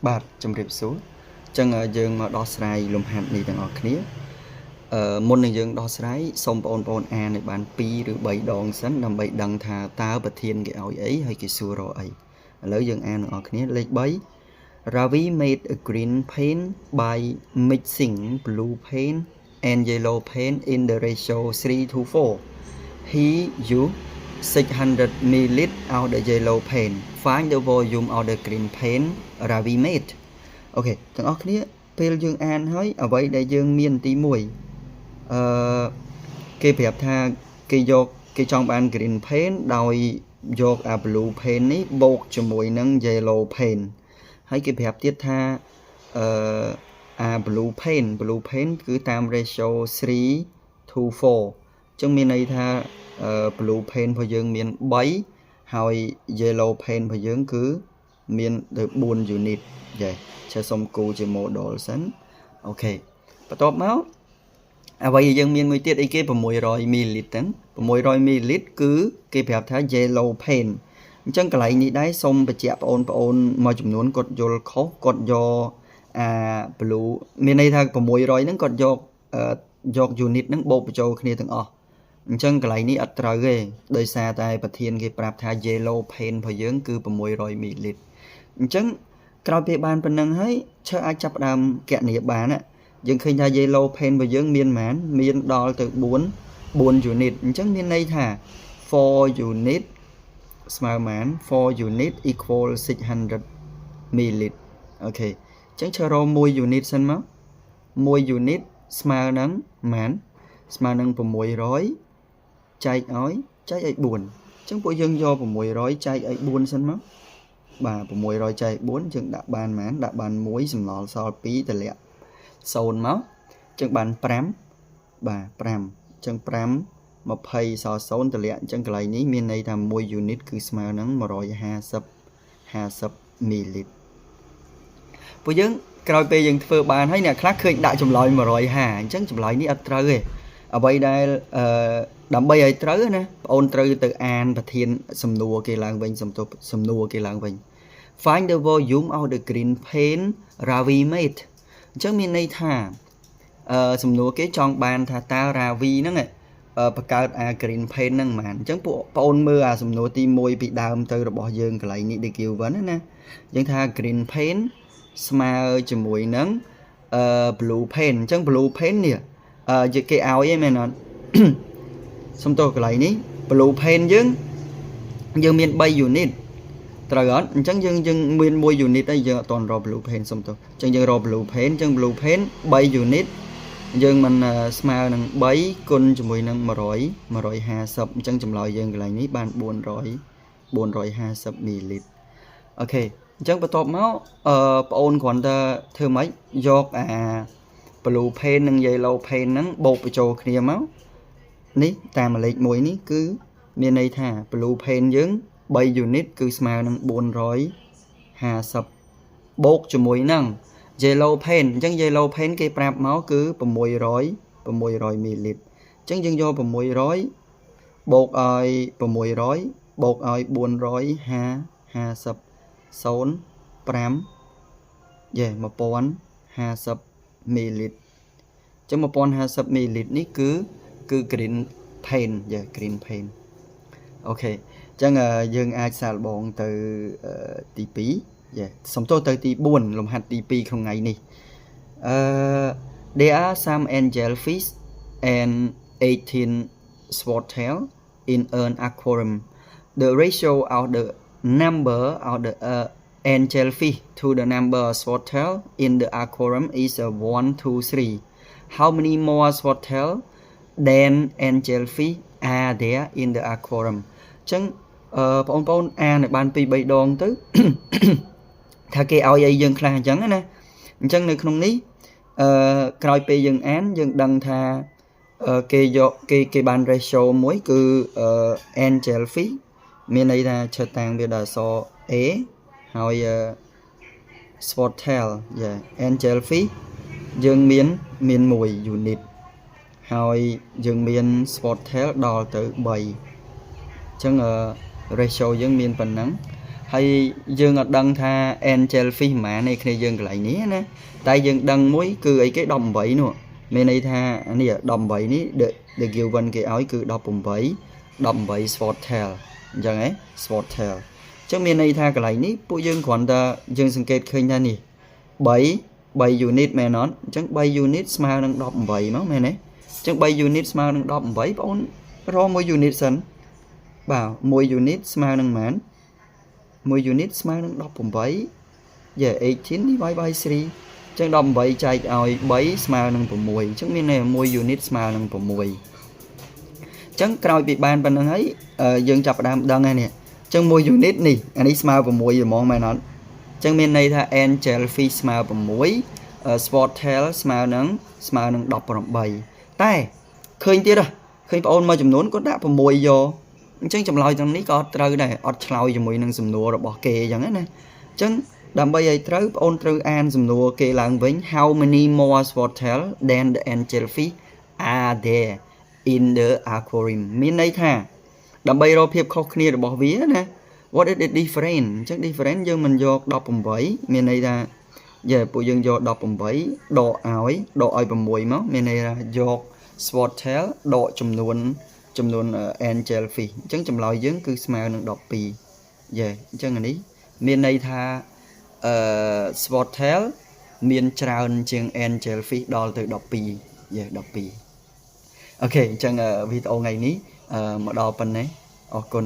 បាទជំរាបសួរចឹងយើងមកដោះស្រាយលំហាត់នេះទាំងអស់គ្នាមុននឹងយើងដោះស្រាយសូមបងប្អូនអានឲ្យបាន2ឬ3ដងសិនដើម្បីដឹងថាតើប្រធានគេឲ្យអីហើយគេសួររកអីឥឡូវយើងអានទាំងអស់គ្នាលេខ3 Ravi made a green paint by mixing blue paint and yellow paint in the ratio 3 to 4 he used 600 ml of the yellow paint find the volume of the green paint Ravi made អូខេទាំងអស់គ្នាពេលយើងអានហើយអ្វីដែលយើងមានទី1គេប្រាប់ថាគេចង់បាន green paint ដោយយកអា blue paint នេះបូកជាមួយនឹង yellow paint ហើយគេប្រាប់ទៀតថាអា blue paint គឺតាម ratio 3 to 4ចឹងមានន័យថា blue paint របស់យើងមាន3ហើយ yellow paint របស់យើងគឺមានទៅ4 unit ចាចេះសុំគូជា model សិនអូខេបន្ទាប់មកអ្វីយើងមានមួយទៀតអីគេ600 ml ហ្នឹង600 ml គឺគេប្រាប់ថា yellow paint អញ្ចឹងកន្លែងនេះដែរសូមបញ្ជាក់បងប្អូនមួយចំនួនគាត់យល់ខុសគាត់យកអា blue មានន័យថា600ហ្នឹងគាត់យក unit ហ្នឹងបូកបញ្ចូលគ្នាទាំងអស់អញ្ចឹងកន្លែងនេះអត់ត្រូវទេដោយសារតែប្រធានគេប្រាប់ថា yellow paint របស់យើងគឺ600 ml អញ្ចឹងក្រោយពេលបានប៉ុណ្ណឹងហើយឈើអាចចាប់ផ្ដើមគណនាបានយើងឃើញថា yellow paint របស់យើងមានប៉ុន្មានមានដល់ទៅ4 unit អញ្ចឹងមានន័យថា4 unit ស្មើប៉ុន្មាន4 unit equal 600 ml អូខេអញ្ចឹងឈើរក1 unit សិនមក1 unit ស្មើនឹងប៉ុន្មានស្មើនឹង600ចែកឲ្យ4អញ្ចឹងពួកយើងយក600ចែកឲ្យ4សិនមកបាទ600ចែក4យើងដាក់បានប៉ុន្មានដាក់បាន1សំណល់សល់2តម្លាក់0មកអញ្ចឹងបាន5បាទ5អញ្ចឹង5 20សល់0តម្លាក់អញ្ចឹងកន្លែងនេះមានន័យថា1 unit គឺស្មើនឹង150 ml ពួកយើងក្រោយពេលយើងធ្វើបានហើយអ្នកខ្លះឃើញដាក់ចម្លើយ150អញ្ចឹងចម្លើយនេះអត់ត្រូវទេអ្វីដែលដើម្បីឲ្យត្រូវណាបងអូនត្រូវទៅអានប្រធានសំណួរគេឡើងវិញសំណួរគេឡើងវិញ Find the volume of the green paint Ravi made អញ្ចឹងមានន័យថាសំណួរគេចង់បានថាតើ Ravi ហ្នឹងបង្កើតអា green paint ហ្នឹងប៉ុន្មានអញ្ចឹងពួកបងអូនមើលអាសំណួរទី1ពីដើមទៅរបស់យើងកន្លែងនេះ the given ណាយើងថា green paint ស្មើជាមួយនឹងblue paint អញ្ចឹង blue paint នេះគេឲ្យឯមែនអត់សុំទោសកន្លែងនេះ blue paint យើងមាន3 unit ត្រូវអត់អញ្ចឹងយើងមាន1 unit ហើយយើងអត់ទាន់រក blue paint សុំទោសអញ្ចឹងយើងរក blue paint អញ្ចឹង blue paint 3 unit យើងមិនស្មើនឹង3គុណជាមួយនឹង150អញ្ចឹងចម្លើយយើងកន្លែងនេះបាន450 ml អូខេអញ្ចឹងបន្ទាប់មកបងអូនគ្រាន់តែធ្វើម៉េចយកអា blue paint និង yellow paint ហ្នឹងបូកបញ្ចូលគ្នាមកនេះតាមលេខ1នេះគឺមានន័យថា blue paint យើង3 unit គឺស្មើនឹង450បូកជាមួយនឹង yellow paint អញ្ចឹង yellow paint គេប្រាប់មកគឺ600 ml អញ្ចឹងយើងយក600បូកឲ្យ600បូកឲ្យ450 0.5 1050 ml អញ្ចឹង1050 ml នេះគឺ green paint green paint អូខេអញ្ចឹងយើងអាចសាកល្បងទៅទី2សំទោសទៅទី4លំហាត់ទី2ក្នុងថ្ងៃនេះthere are some angelfish and 18 swordtail in an aquarium the ratio of the number of the angelfish to the number of swordtail in the aquarium is 1 to 3 how many more swordtail than angelfish are there in the aquarium អញ្ចឹងបងប្អូនអានឲ្យបាន2 3ដងទៅថាគេឲ្យអីយើងខ្លះអញ្ចឹងណាអញ្ចឹងនៅក្នុងនេះក្រោយពេលយើងអានយើងដឹងថាគេបាន ratio មួយគឺ angelfish មានន័យថាឈើតាំងវាដល់អក្សរ A ហើយ swordtail angelfish យើងមាន1 unit ហើយយើងមាន swordtail ដល់ទៅ3អញ្ចឹងratio យើងមានប៉ុណ្ណឹង hay dương ở đăng tha angelfish mà này khi dương cái lại ní nè tại dương đăng muối cứ ấy cái đầm bẫy nữa bên này tha anh này đầm bẫy ní để kêu vân cái áo cứ đầm bẫy swordtail chẳng ấy swordtail chắc bên này tha cái lại ní bụi dương còn ta dương sinh kết khơi nha nè bảy unit mẹ nó chắc 7 unit smile đang đầm bẫy nó mẹ này chắc 7 unit smile đang đầm bẫy bọn ro mỗi unit sẵn bảo mỗi unit smile đang mán mỗi unit smile đang đọc 8 giờ 18 divide by 3 chẳng đọc 7 chạyឲ្យ 3 smileនឹង 6 chẳngមានnày mỗi unit smileនឹង 6 chẳngក្រោយពីបានប៉ុណ្្នឹងហើយយើងចាប់ផ្ដើមដឹងហើយនេះchẳng mỗi unitនេះអានេះ smile 6ហ្មងមែនអត់chẳngមានន័យថា angelfish smile 6 swordtail smile នឹង 18 តែឃើញទៀតឃើញបងអូនមួយចំនួនគាត់ដាក់ 6 យកអញ្ចឹងចម្លើយទាំងនេះក៏ត្រូវដែរអត់ឆ្លើយជាមួយនឹងសំណួររបស់គេអញ្ចឹងណាអញ្ចឹងដើម្បីឲ្យត្រូវបងអូនត្រូវអានសំណួរគេឡើងវិញ How many more swordtail than the angelfish are there in the aquarium មានន័យថាដើម្បីរកភាពខុសគ្នារបស់វាណា What is the difference អញ្ចឹង difference យើងមិនយក 18 មានន័យថាពួកយើងយក 18 ដកឲ្យ6មកមានន័យថាយក swordtail ដកចំនួន angelfish អញ្ចឹងចម្លើយយើងគឺស្មើនឹង12អញ្ចឹងអានេះមានន័យថាswordtail មានច្រើនជាង angelfish ដល់ទៅ12 អូខេអញ្ចឹងវីដេអូថ្ងៃនេះមកដល់ប៉ុណ្ណេះអរគុណ